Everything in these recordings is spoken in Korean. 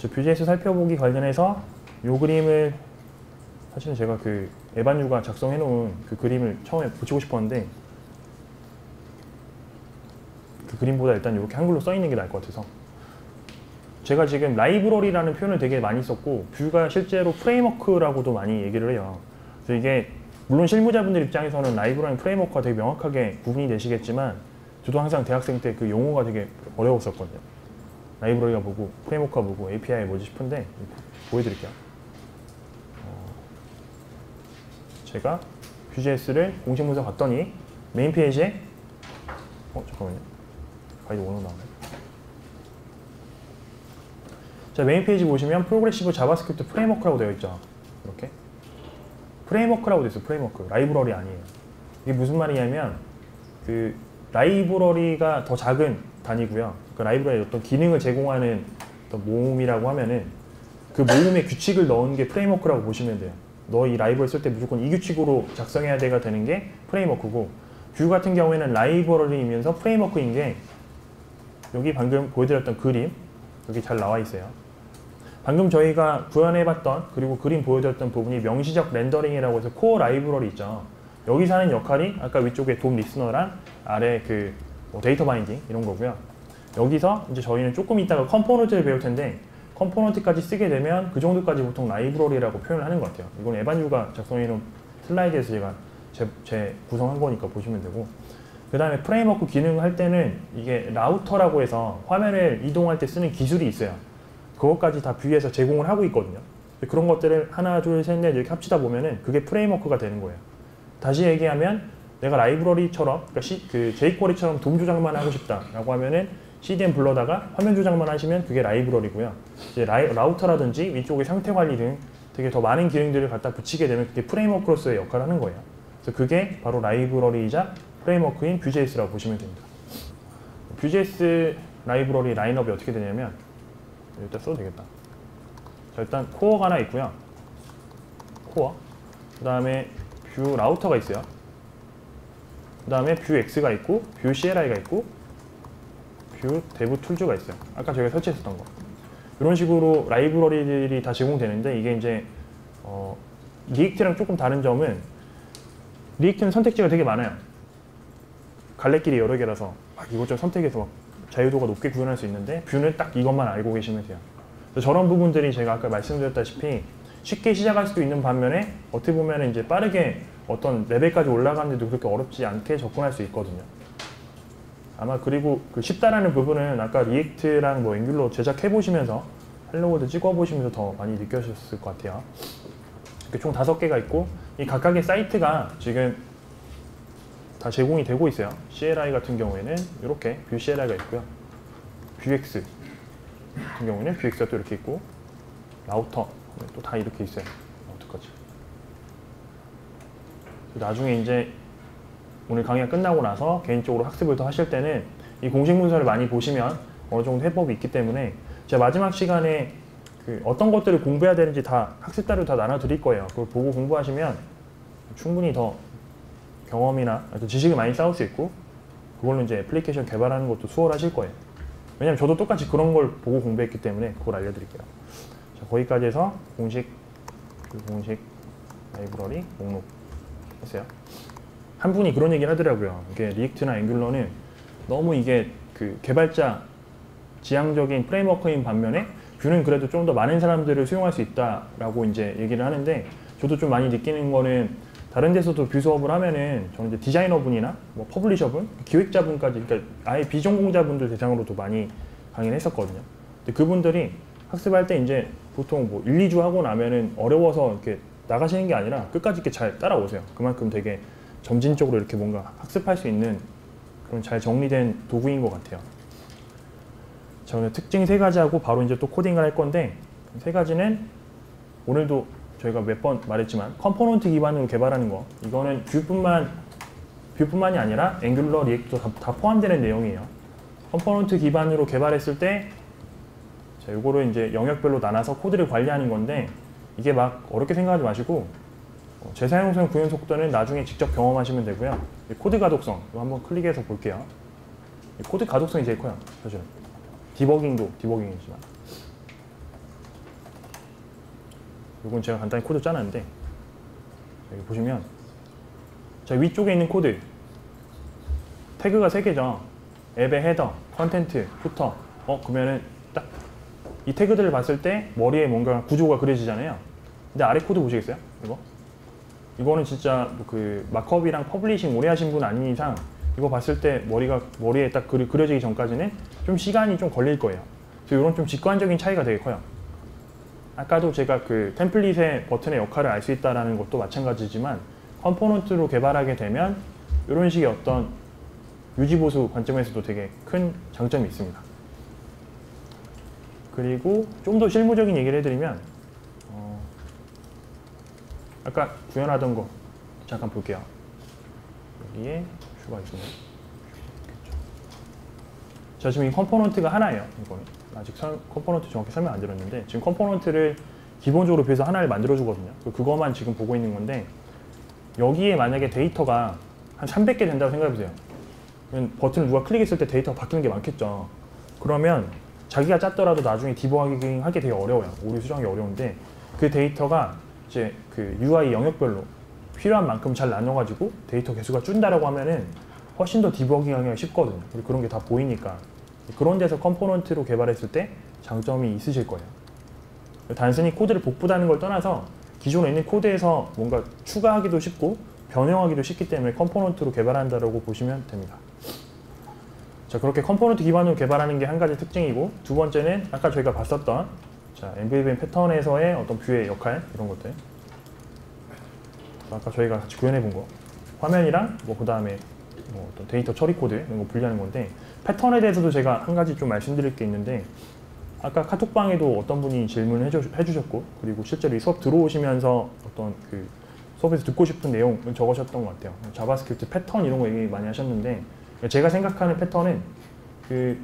뷰제이스 살펴보기 관련해서 이 그림을 사실은 제가 그 에반유가 작성해 놓은 그 그림을 처음에 붙이고 싶었는데 그 그림보다 일단 이렇게 한글로 써 있는 게 나을 것 같아서 제가 지금 라이브러리라는 표현을 되게 많이 썼고 뷰가 실제로 프레임워크라고도 많이 얘기를 해요. 그래서 이게 물론 실무자분들 입장에서는 라이브러리 프레임워크가 되게 명확하게 구분이 되시겠지만 저도 항상 대학생 때 그 용어가 되게 어려웠었거든요. 라이브러리가 뭐고 프레임워크가 뭐고 API 뭐지 싶은데 보여드릴게요. 제가 뷰제이스를 공식 문서 봤더니 메인 페이지에 잠깐만요. 가이드 원으로 나오네. 자, 메인 페이지 보시면 프로그레시브 자바스크립트 프레임워크라고 되어 있죠. 이렇게 프레임워크라고 되어 있어요. 프레임워크. 라이브러리 아니에요. 이게 무슨 말이냐면 그 라이브러리가 더 작은 단위고요. 그 라이브러리의 어떤 기능을 제공하는 어떤 모음이라고 하면은 그 모음의 규칙을 넣은 게 프레임워크라고 보시면 돼요. 너 이 라이브러리 쓸 때 무조건 이 규칙으로 작성해야 돼가 되는 게 프레임워크고 뷰 같은 경우에는 라이브러리이면서 프레임워크인 게 여기 방금 보여드렸던 그림 여기 잘 나와 있어요. 방금 저희가 구현해봤던 그리고 그림 보여드렸던 부분이 명시적 렌더링이라고 해서 코어 라이브러리 있죠. 여기서 하는 역할이 아까 위쪽에 돔 리스너랑 아래 그 데이터 바인딩 이런 거고요. 여기서 이제 저희는 조금 이따가 컴포넌트를 배울 텐데 컴포넌트까지 쓰게 되면 그 정도까지 보통 라이브러리라고 표현을 하는 것 같아요. 이건 에반유가 작성해놓은 슬라이드에서 제가 제 구성한 거니까 보시면 되고 그 다음에 프레임워크 기능을 할 때는 이게 라우터라고 해서 화면을 이동할 때 쓰는 기술이 있어요. 그것까지 다 뷰에서 제공을 하고 있거든요. 그런 것들을 하나, 둘, 셋, 넷 이렇게 합치다 보면은 그게 프레임워크가 되는 거예요. 다시 얘기하면 내가 라이브러리처럼 그러니까 그 jQuery처럼 돔 조작만 하고 싶다라고 하면은 CDN 불러다가 화면 조작만 하시면 그게 라이브러리고요. 이제 라우터라든지 위쪽의 상태 관리 등 되게 더 많은 기능들을 갖다 붙이게 되면 그게 프레임워크로서의 역할을 하는 거예요. 그래서 그게 바로 라이브러리이자 프레임워크인 뷰제이스라고 보시면 됩니다. 뷰제이스 라이브러리 라인업이 어떻게 되냐면 일단 써도 되겠다. 자, 일단 코어가 하나 있고요. 코어. 그 다음에 뷰 라우터가 있어요. 그 다음에 뷰 X가 있고 뷰 CLI가 있고 뷰 데브 툴즈가 있어요. 아까 저희가 설치했었던 거. 이런 식으로 라이브러리들이 다 제공되는데 이게 이제 리액트랑 조금 다른 점은 리액트는 선택지가 되게 많아요. 갈래길이 여러 개라서 막 이것저것 선택해서 자유도가 높게 구현할 수 있는데 뷰는 딱 이것만 알고 계시면 돼요. 그래서 저런 부분들이 제가 아까 말씀드렸다시피 쉽게 시작할 수도 있는 반면에 어떻게 보면 이제 빠르게 어떤 레벨까지 올라가는데도 그렇게 어렵지 않게 접근할 수 있거든요. 아마 그리고 그 쉽다라는 부분은 아까 리액트랑 뭐 앵귤러 제작해 보시면서 헬로월드 찍어 보시면서 더 많이 느껴졌을 것 같아요. 이렇게 총 5개가 있고 이 각각의 사이트가 지금 다 제공이 되고 있어요. CLI 같은 경우에는 이렇게 뷰 CLI가 있고요. 뷰X 같은 경우에는 뷰X가 또 이렇게 있고 라우터 또 다 이렇게 있어요. 라우터까지. 나중에 이제 오늘 강의가 끝나고 나서 개인적으로 학습을 더 하실 때는 이 공식 문서를 많이 보시면 어느 정도 해법이 있기 때문에 제가 마지막 시간에 그 어떤 것들을 공부해야 되는지 다 학습자료 다 나눠드릴 거예요. 그걸 보고 공부하시면 충분히 더 경험이나 지식을 많이 쌓을 수 있고 그걸로 이제 애플리케이션 개발하는 것도 수월하실 거예요. 왜냐면 저도 똑같이 그런 걸 보고 공부했기 때문에 그걸 알려드릴게요. 자, 거기까지 해서 공식 라이브러리 목록 했어요. 한 분이 그런 얘기를 하더라고요. 이게 리액트나 앵귤러는 너무 이게 그 개발자 지향적인 프레임워크인 반면에 뷰는 그래도 좀 더 많은 사람들을 수용할 수 있다라고 이제 얘기를 하는데 저도 좀 많이 느끼는 거는 다른 데서도 뷰 수업을 하면은 저는 이제 디자이너분이나 뭐 퍼블리셔분, 기획자분까지 그러니까 아예 비전공자분들 대상으로도 많이 강의를 했었거든요. 근데 그분들이 학습할 때 이제 보통 뭐 1, 2주 하고 나면은 어려워서 이렇게 나가시는 게 아니라 끝까지 이렇게 잘 따라오세요. 그만큼 되게 점진적으로 이렇게 뭔가 학습할 수 있는 그런 잘 정리된 도구인 것 같아요. 자, 오늘 특징 3가지 하고 바로 이제 또 코딩을 할 건데 3가지는 오늘도 저희가 몇 번 말했지만 컴포넌트 기반으로 개발하는 거 이거는 뷰뿐만이 아니라 앵귤러, 리액트도 다 포함되는 내용이에요. 컴포넌트 기반으로 개발했을 때 자, 요거를 이제 영역별로 나눠서 코드를 관리하는 건데 이게 막 어렵게 생각하지 마시고 재사용성 구현 속도는 나중에 직접 경험하시면 되고요. 코드 가독성 이거 한번 클릭해서 볼게요. 코드 가독성이 제일 커요. 사실은 디버깅이지만 이건 제가 간단히 코드 짜놨는데 여기 보시면 자 위쪽에 있는 코드 태그가 3개죠. 앱의 헤더, 컨텐트, 후터. 그러면은 딱 이 태그들을 봤을 때 머리에 뭔가 구조가 그려지잖아요. 근데 아래 코드 보시겠어요? 이거는 진짜 그 마크업이랑 퍼블리싱 오래 하신 분 아닌 이상 이거 봤을 때 머리에 딱 그려지기 전까지는 좀 시간이 좀 걸릴 거예요. 그래서 이런 좀 직관적인 차이가 되게 커요. 아까도 제가 그 템플릿의 버튼의 역할을 알 수 있다는 것도 마찬가지지만 컴포넌트로 개발하게 되면 이런 식의 어떤 유지보수 관점에서도 되게 큰 장점이 있습니다. 그리고 좀 더 실무적인 얘기를 해드리면 아까 구현하던 거 잠깐 볼게요. 여기에 슈가 있네요. 자, 지금 이 컴포넌트가 하나예요. 이거는 아직 컴포넌트 정확히 설명 안 드렸는데 지금 컴포넌트를 기본적으로 비해서 하나를 만들어 주거든요. 그거만 지금 보고 있는 건데 여기에 만약에 데이터가 한 300개 된다고 생각해 보세요. 버튼을 누가 클릭했을 때 데이터가 바뀌는 게 많겠죠. 그러면 자기가 짰더라도 나중에 디버깅 하기 되게 어려워요. 오류 수정하기 어려운데 그 데이터가 이제 그 UI 영역별로 필요한 만큼 잘 나눠가지고 데이터 개수가 줄다라고 하면은 훨씬 더 디버깅하기가 쉽거든요. 그리고 그런 게 다 보이니까 그런 데서 컴포넌트로 개발했을 때 장점이 있으실 거예요. 단순히 코드를 복붙하는 걸 떠나서 기존에 있는 코드에서 뭔가 추가하기도 쉽고 변형하기도 쉽기 때문에 컴포넌트로 개발한다고 보시면 됩니다. 자, 그렇게 컴포넌트 기반으로 개발하는 게 한 가지 특징이고 두 번째는 아까 저희가 봤었던 자, MVVM 패턴에서의 어떤 뷰의 역할 이런 것들 아까 저희가 같이 구현해 본 거 화면이랑 그 다음에 어떤 데이터 처리 코드 이런 거 분리하는 건데 패턴에 대해서도 제가 한 가지 좀 말씀드릴 게 있는데 아까 카톡방에도 어떤 분이 질문을 해주셨고 그리고 실제로 이 수업 들어오시면서 어떤 그 수업에서 듣고 싶은 내용을 적으셨던 것 같아요. 자바스크립트 패턴 이런 거 얘기 많이 하셨는데 제가 생각하는 패턴은 그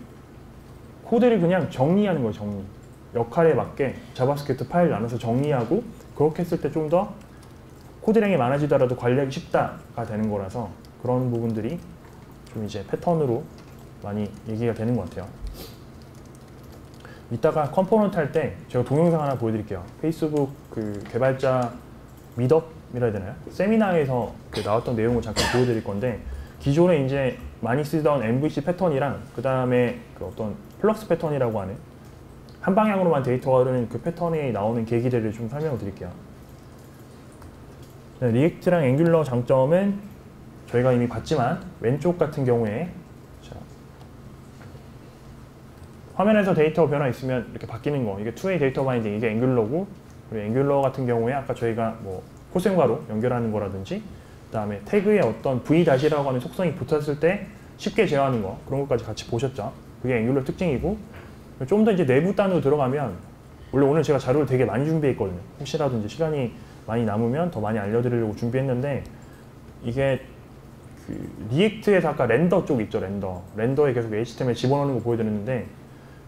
코드를 그냥 정리하는 거예요. 정리. 역할에 맞게 자바스크립트 파일 나눠서 정리하고 그렇게 했을 때 좀 더 코드량이 많아지더라도 관리하기 쉽다가 되는 거라서 그런 부분들이 좀 이제 패턴으로 많이 얘기가 되는 것 같아요. 이따가 컴포넌트 할 때 제가 동영상 하나 보여드릴게요. 페이스북 그 개발자 미드업이라 해야 되나요? 세미나에서 그 나왔던 내용을 잠깐 보여드릴 건데 기존에 이제 많이 쓰던 MVC 패턴이랑 그 다음에 그 어떤 플럭스 패턴이라고 하는 한 방향으로만 데이터가 흐르는 그 패턴이 나오는 계기들을 좀 설명을 드릴게요. 네, 리액트랑 앵귤러 장점은 저희가 이미 봤지만 왼쪽 같은 경우에 자, 화면에서 데이터 변화 있으면 이렇게 바뀌는 거 이게 투웨이 데이터 바인딩 이게 앵귤러고 그리고 앵귤러 같은 경우에 아까 저희가 뭐 코센과로 연결하는 거라든지 그 다음에 태그에 어떤 V-라고 하는 속성이 붙었을 때 쉽게 제어하는 거 그런 것까지 같이 보셨죠. 그게 앵귤러 특징이고 좀 더 이제 내부 단으로 들어가면 원래 오늘 제가 자료를 되게 많이 준비했거든요. 혹시라도 이제 시간이 많이 남으면 더 많이 알려드리려고 준비했는데 이게 그 리액트에서 아까 렌더 쪽 있죠. 렌더에 계속 HTML 집어넣는 거 보여드렸는데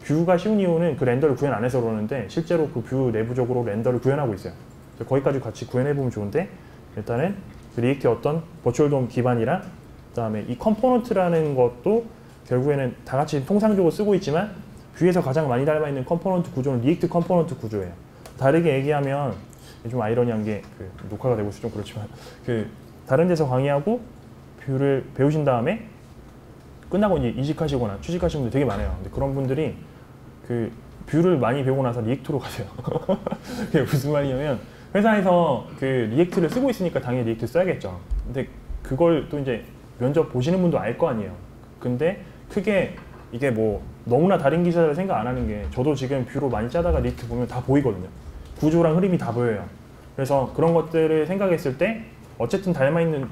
뷰가 쉬운 이유는 그 렌더를 구현 안 해서 그러는데 실제로 그 뷰 내부적으로 렌더를 구현하고 있어요. 거기까지 같이 구현해보면 좋은데 일단은 그 리액트의 어떤 버추얼 돔 기반이랑 그 다음에 이 컴포넌트라는 것도 결국에는 다 같이 통상적으로 쓰고 있지만 뷰에서 가장 많이 닮아있는 컴포넌트 구조는 리액트 컴포넌트 구조예요. 다르게 얘기하면 좀 아이러니한 게 그 녹화가 되고 있어서 좀 그렇지만 그 다른 데서 강의하고 뷰를 배우신 다음에 끝나고 이제 이직하시거나 취직하시는 분들 되게 많아요. 근데 그런 분들이 그 뷰를 많이 배우고 나서 리액트로 가세요. 그게 무슨 말이냐면 회사에서 그 리액트를 쓰고 있으니까 당연히 리액트 써야겠죠. 근데 그걸 또 이제 면접 보시는 분도 알 거 아니에요. 근데 크게 이게 뭐 너무나 다른 기사를 생각 안 하는 게 저도 지금 뷰로 많이 짜다가 리액트 보면 다 보이거든요. 구조랑 흐름이 다 보여요. 그래서 그런 것들을 생각했을 때 어쨌든 닮아있는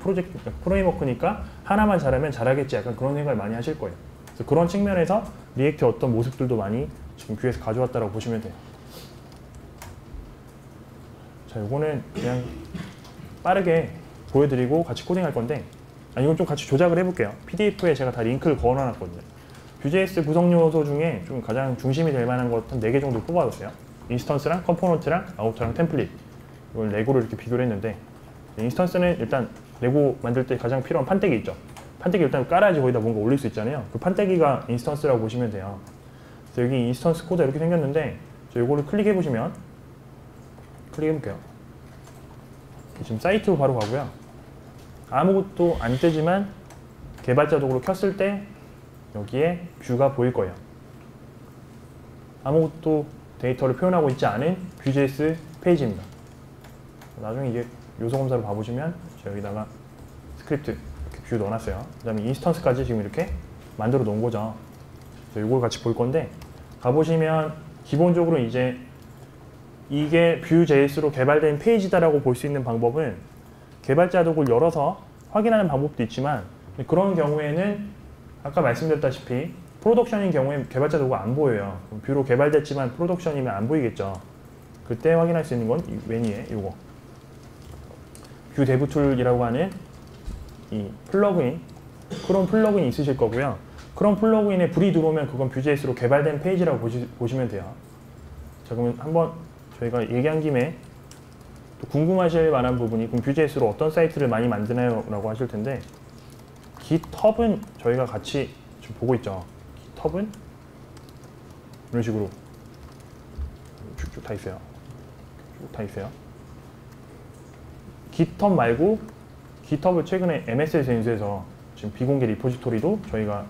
프레임워크니까 하나만 잘하면 잘하겠지 약간 그런 생각을 많이 하실 거예요. 그래서 그런 측면에서 리액트의 어떤 모습들도 많이 지금 뷰에서 가져왔다고 보시면 돼요. 자, 요거는 그냥 빠르게 보여드리고 같이 코딩할 건데 이건 좀 같이 조작을 해볼게요. PDF에 제가 다 링크를 걸어놨거든요. Vue.js 구성 요소 중에 좀 가장 중심이 될 만한 것 한 4개 정도 뽑아뒀어요. 인스턴스랑 컴포넌트랑 아우터랑 템플릿 이걸 레고를 이렇게 비교를 했는데 인스턴스는 일단 레고 만들 때 가장 필요한 판때기 있죠. 판때기 일단 깔아야지 거기다 뭔가 올릴 수 있잖아요. 그 판때기가 인스턴스라고 보시면 돼요. 그래서 여기 인스턴스 코드 이렇게 생겼는데 이거를 클릭해 보시면 클릭해볼게요. 지금 사이트로 바로 가고요. 아무것도 안 뜨지만 개발자 도구로 켰을 때 여기에 뷰가 보일 거예요. 아무것도 데이터를 표현하고 있지 않은 Vue.js 페이지입니다. 나중에 이게 요소 검사를 봐보시면 여기다가 스크립트 이렇게 뷰 넣어놨어요. 그 다음에 인스턴스까지 지금 이렇게 만들어 놓은 거죠. 그래서 이걸 같이 볼 건데, 가보시면 기본적으로 이제 이게 Vue.js로 개발된 페이지다라고 볼 수 있는 방법은 개발자 도구를 열어서 확인하는 방법도 있지만, 그런 경우에는 아까 말씀드렸다시피 프로덕션인 경우에 개발자 도구가 안 보여요. 뷰로 개발됐지만 프로덕션이면 안 보이겠죠. 그때 확인할 수 있는 건 이 메뉴에 이거 뷰 데브 툴이라고 하는 이 플러그인, 크롬 플러그인이 있으실 거고요. 크롬 플러그인에 불이 들어오면 그건 Vue.js로 개발된 페이지라고 보시면 돼요. 자, 그러면 한번 저희가 얘기한 김에 또 궁금하실 만한 부분이, 그럼 Vue.js로 어떤 사이트를 많이 만드나요? 라고 하실 텐데, GitHub은 저희가 같이 지금 보고 있죠. GitHub은 이런 식으로 쭉쭉 다 있어요. 쭉 다 있어요. GitHub 말고 GitHub을 최근에 MS에서 인수해서 지금 비공개 리포지토리도 저희가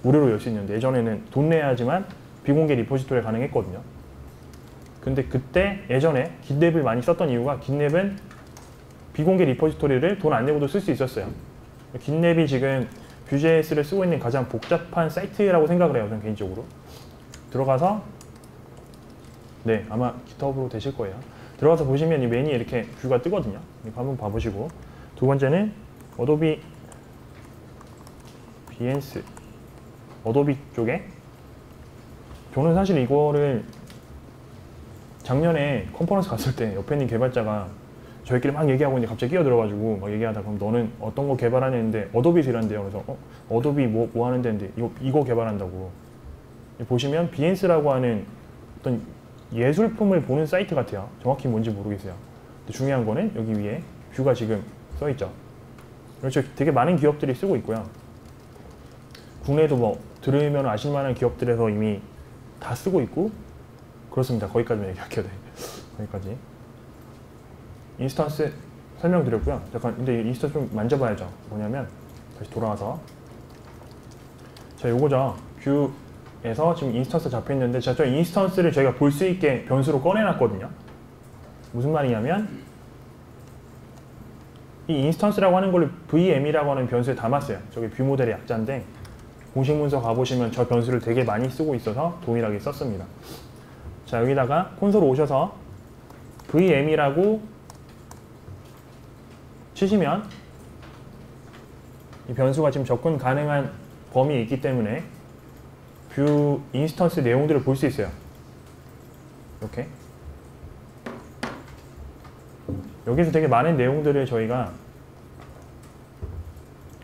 무료로 열 수 있는데, 예전에는 돈 내야지만 비공개 리포지토리가 가능했거든요. 근데 그때 예전에 깃랩을 많이 썼던 이유가, 깃랩은 비공개 리포지토리를 돈 안 내고도 쓸 수 있었어요. 깃랩이 지금 Vue.js를 쓰고 있는 가장 복잡한 사이트라고 생각을 해요. 저는 개인적으로. 들어가서 네, 아마 GitHub으로 되실 거예요. 들어가서 보시면 이 메뉴에 이렇게 뷰가 뜨거든요. 이거 한번 봐보시고, 두 번째는 어도비 비엔스, 어도비 쪽에, 저는 사실 이거를 작년에 컨퍼런스 갔을 때 옆에 있는 개발자가 저희끼리 막 얘기하고 있는데 갑자기 끼어들어가지고 막 얘기하다가, 그럼 너는 어떤 거 개발하는데 어도비에서 일한대요. 그래서 어도비 뭐 하는 데인데 이거 개발한다고. 보시면 비엔스라고 하는 어떤 예술품을 보는 사이트 같아요. 정확히 뭔지 모르겠어요. 근데 중요한 거는 여기 위에 뷰가 지금 써있죠. 그렇죠. 되게 많은 기업들이 쓰고 있고요. 국내에도 뭐 들으면 아실 만한 기업들에서 이미 다 쓰고 있고 그렇습니다. 거기까지만 얘기할게요. 네. 거기까지. 인스턴스 설명드렸고요. 잠깐, 근데 인스턴스 좀 만져봐야죠. 뭐냐면 다시 돌아와서, 자, 요거죠. 뷰에서 지금 인스턴스 잡혀 있는데, 자, 저 인스턴스를 저희가 볼 수 있게 변수로 꺼내놨거든요. 무슨 말이냐면 이 인스턴스라고 하는 걸 VM이라고 하는 변수에 담았어요. 저기 뷰 모델의 약자인데, 공식 문서 가보시면 저 변수를 되게 많이 쓰고 있어서 동일하게 썼습니다. 자, 여기다가 콘솔 오셔서 VM이라고 치시면 이 변수가 지금 접근 가능한 범위에 있기 때문에 뷰 인스턴스 내용들을 볼 수 있어요. 이렇게 여기서 되게 많은 내용들을 저희가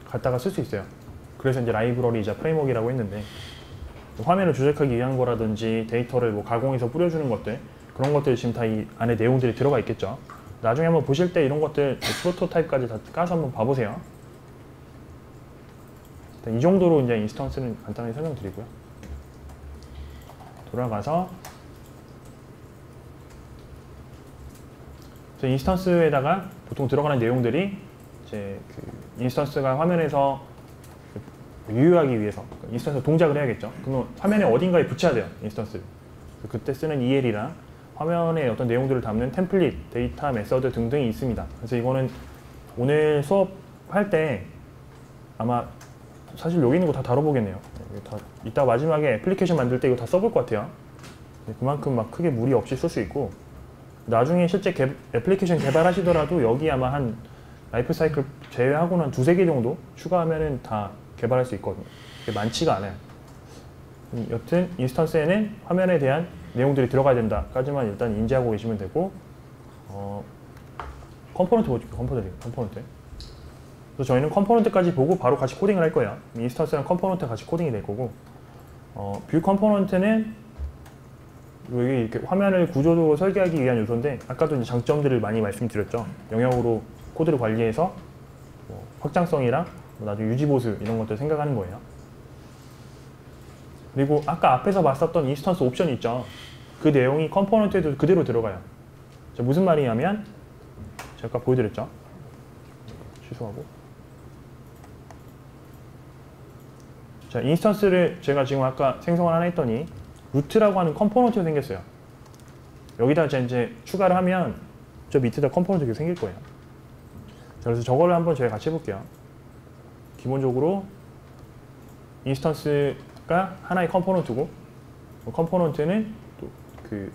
갖다가 쓸 수 있어요. 그래서 이제 라이브러리이자 프레임워크라고 했는데, 화면을 조작하기 위한 거라든지 데이터를 뭐 가공해서 뿌려주는 것들, 그런 것들이 지금 다 이 안에 내용들이 들어가 있겠죠. 나중에 한번 보실 때 이런 것들 프로토타입까지 다 까서 한번 봐보세요. 이 정도로 이제 인스턴스는 간단하게 설명드리고요. 돌아가서 인스턴스에다가 보통 들어가는 내용들이 이제 그 인스턴스가 화면에서 유효하기 위해서 인스턴스 동작을 해야겠죠. 그러면 화면에 어딘가에 붙여야 돼요, 인스턴스를. 그때 쓰는 EL이랑 화면에 어떤 내용들을 담는 템플릿, 데이터, 메서드 등등이 있습니다. 그래서 이거는 오늘 수업할 때 아마 사실 여기 있는 거 다 다뤄보겠네요. 이따 마지막에 애플리케이션 만들 때 이거 다 써볼 것 같아요. 그만큼 막 크게 무리 없이 쓸 수 있고, 나중에 실제 애플리케이션 개발하시더라도 여기 아마 한 라이프 사이클 제외하고는 한 2~3개 정도 추가하면은 다 개발할 수 있거든요. 많지가 않아요. 여튼 인스턴스에는 화면에 대한 내용들이 들어가야 된다까지만 일단 인지하고 계시면 되고, 컴포넌트 보죠. 컴포넌트. 그래서 저희는 컴포넌트까지 보고 바로 같이 코딩을 할 거예요. 인스턴스랑 컴포넌트 같이 코딩이 될 거고, 뷰 컴포넌트는 여기 이렇게 화면을 구조적으로 설계하기 위한 요소인데, 아까도 이제 장점들을 많이 말씀드렸죠. 영역으로 코드를 관리해서 뭐 확장성이랑 나중에 유지보수 이런 것들 생각하는 거예요. 그리고 아까 앞에서 봤었던 인스턴스 옵션이 있죠. 그 내용이 컴포넌트에도 그대로 들어가요. 자, 무슨 말이냐면 제가 아까 보여드렸죠. 취소하고. 자, 인스턴스를 제가 지금 아까 생성을 하나 했더니 루트라고 하는 컴포넌트가 생겼어요. 여기다 이제 추가를 하면 저 밑에다 컴포넌트가 생길 거예요. 자, 그래서 저거를 한번 저희 같이 해볼게요. 기본적으로 인스턴스가 하나의 컴포넌트고, 컴포넌트는 또 그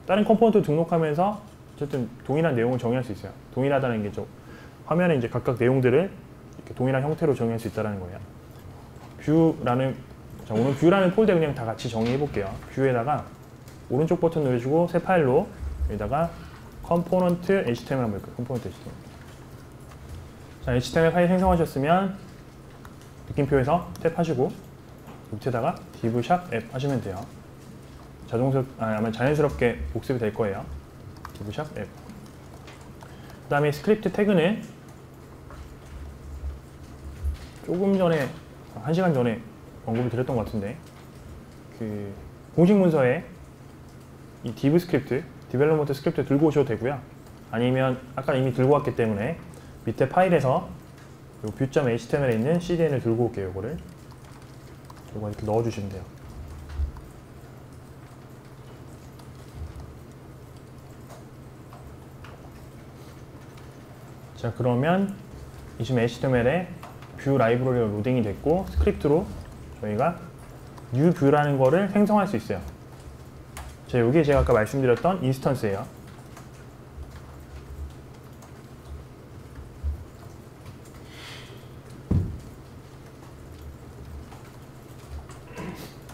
다른 컴포넌트 등록하면서 어쨌든 동일한 내용을 정의할 수 있어요. 동일하다는 게 화면에 이제 각각 내용들을 이렇게 동일한 형태로 정의할 수 있다는 거예요. 뷰라는, 자, 오늘 뷰라는 폴더 그냥 다 같이 정의해 볼게요. 뷰에다가 오른쪽 버튼 누르시고 새 파일로 여기다가 컴포넌트 HTML 한번 볼게요. 컴포넌트 HTML. 자, HTML 파일 생성하셨으면 느낌표에서 탭하시고 밑에다가 div 샵 앱 하시면 돼요. 아마 자연스럽게 복습이 될 거예요. div 샵 앱. 그 다음에 스크립트 태그는 조금 전에 1시간 전에 언급을 드렸던 것 같은데, 그 공식 문서에 이 div 스크립트, 디벨로먼트 스크립트 들고 오셔도 되고요. 아니면 아까 이미 들고 왔기 때문에 밑에 파일에서 view.html에 있는 cdn을 들고 올게요. 이거를 이렇게 넣어주시면 돼요. 자, 그러면 이 지금 HTML에 뷰 라이브러리가 로딩이 됐고 스크립트로 저희가 new view라는 거를 생성할 수 있어요. 자, 여기 제가 아까 말씀드렸던 인스턴스예요.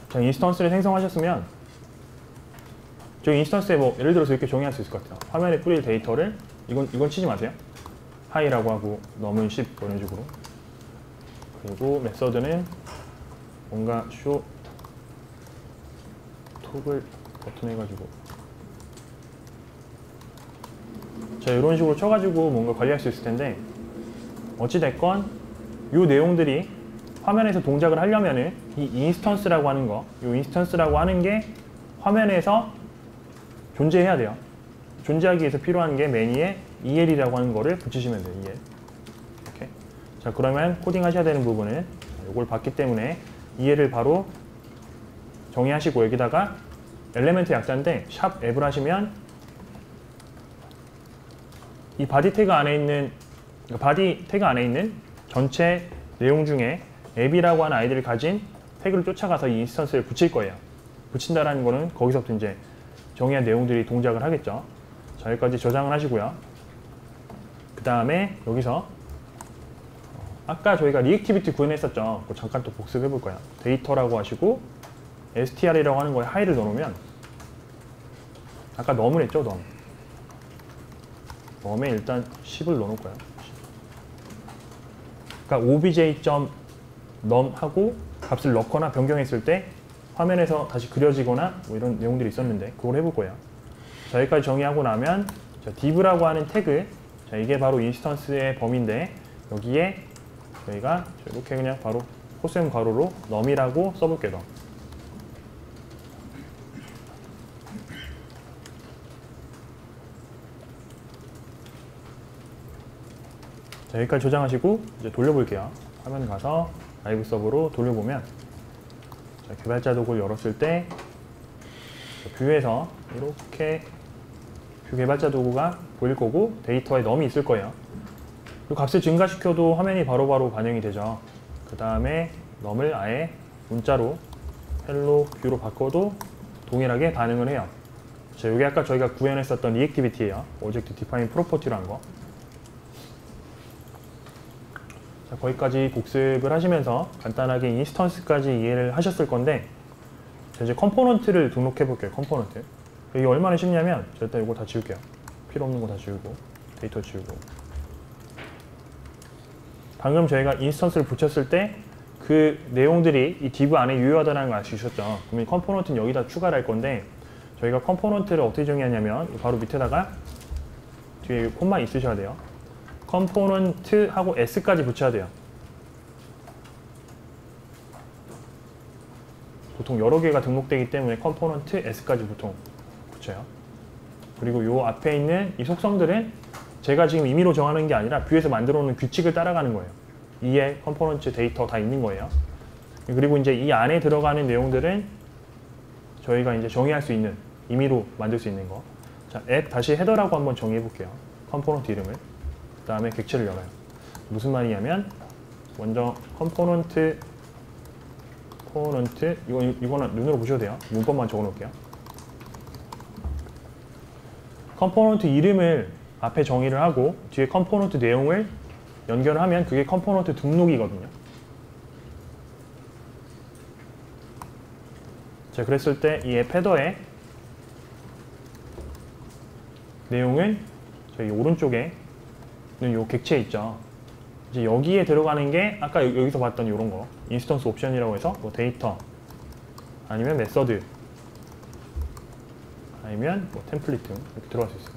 자, 인스턴스를 생성하셨으면 저희 인스턴스에 뭐 예를 들어서 이렇게 정의할 수 있을 것 같아요. 화면에 뿌릴 데이터를 이건 치지 마세요. hi라고 하고 넘은 10 이런 식으로. 그리고 메서드는 뭔가 show 톡을 버튼 해가지고 자, 이런 식으로 쳐가지고 뭔가 관리할 수 있을 텐데, 어찌됐건 이 내용들이 화면에서 동작을 하려면은 이 인스턴스라고 하는 거, 이 인스턴스라고 하는 게 화면에서 존재해야 돼요. 존재하기 위해서 필요한 게 매니에 EL이라고 하는 거를 붙이시면 돼요. EL. 이렇게. 자, 그러면 코딩 하셔야 되는 부분은 이걸 봤기 때문에 EL을 바로 정의하시고 여기다가 엘리멘트 약자인데 샵 앱을 하시면 이 바디 태그 안에 있는 바디 태그 안에 있는 전체 내용 중에 앱이라고 하는 아이디를 가진 태그를 쫓아가서 이 인스턴스를 붙일 거예요. 붙인다라는 거는 거기서부터 이제 정의한 내용들이 동작을 하겠죠. 자, 여기까지 저장을 하시고요. 그 다음에 여기서 아까 저희가 리액티비티 구현했었죠. 그거 잠깐 또 복습해 볼 거예요. 데이터라고 하시고 str이라고 하는 거에 hi를 넣어놓으면 아까 num을 했죠. num에 일단 10을 넣어놓을 거예요. 그러니까 obj.num 하고 값을 넣거나 변경했을 때 화면에서 다시 그려지거나 뭐 이런 내용들이 있었는데 그걸 해볼 거예요. 자, 여기까지 정의하고 나면 자, div라고 하는 태그, 자, 이게 바로 인스턴스의 범위인데 여기에 저희가 이렇게 그냥 바로 코셈 괄호로 num이라고 써볼게요. 자, 여기까지 저장하시고 이제 돌려볼게요. 화면 가서 라이브 서버로 돌려보면 자, 개발자 도구를 열었을 때 뷰에서 이렇게 뷰 개발자 도구가 보일 거고 데이터에 num이 있을 거예요. 그리고 값을 증가시켜도 화면이 바로바로 반영이 되죠. 그 다음에 num을 아예 문자로 hello 뷰로 바꿔도 동일하게 반응을 해요. 자, 여기 아까 저희가 구현했었던 리액티비티예요. 오브젝트 디파인 프로퍼티로 한 거. 자, 거기까지 복습을 하시면서 간단하게 인스턴스까지 이해를 하셨을 건데, 자, 이제 컴포넌트를 등록해 볼게요. 컴포넌트. 이게 얼마나 쉽냐면 저 일단 이거 다 지울게요. 필요 없는 거 다 지우고 데이터 지우고. 방금 저희가 인스턴스를 붙였을 때 그 내용들이 이 div 안에 유효하다는 걸 알 수 있었죠. 그럼 이 컴포넌트는 여기다 추가를 할 건데, 저희가 컴포넌트를 어떻게 정의하냐면 바로 밑에다가 뒤에 콤마 있으셔야 돼요. 컴포넌트 하고 s까지 붙여야 돼요. 보통 여러 개가 등록되기 때문에 컴포넌트 s까지 보통 붙여요. 그리고 요 앞에 있는 이 속성들은 제가 지금 임의로 정하는 게 아니라 뷰에서 만들어 놓은 규칙을 따라가는 거예요. 이에 컴포넌트 데이터 다 있는 거예요. 그리고 이제 이 안에 들어가는 내용들은 저희가 이제 정의할 수 있는, 임의로 만들 수 있는 거. 자, 앱 다시 헤더라고 한번 정의해 볼게요. 컴포넌트 이름을. 그 다음에 객체를 열어요. 무슨 말이냐면 먼저 컴포넌트 이거는 눈으로 보셔도 돼요. 문법만 적어 놓을게요. 컴포넌트 이름을 앞에 정의를 하고 뒤에 컴포넌트 내용을 연결하면 그게 컴포넌트 등록이거든요. 자, 그랬을 때 이 앱 헤더의 내용은 저희 오른쪽에 있는 요 객체 있죠. 이제 여기에 들어가는 게 아까 여기서 봤던 이런 거 인스턴스 옵션이라고 해서 뭐 데이터 아니면 메서드 아니면 뭐 템플릿 등 이렇게 들어갈 수 있어요.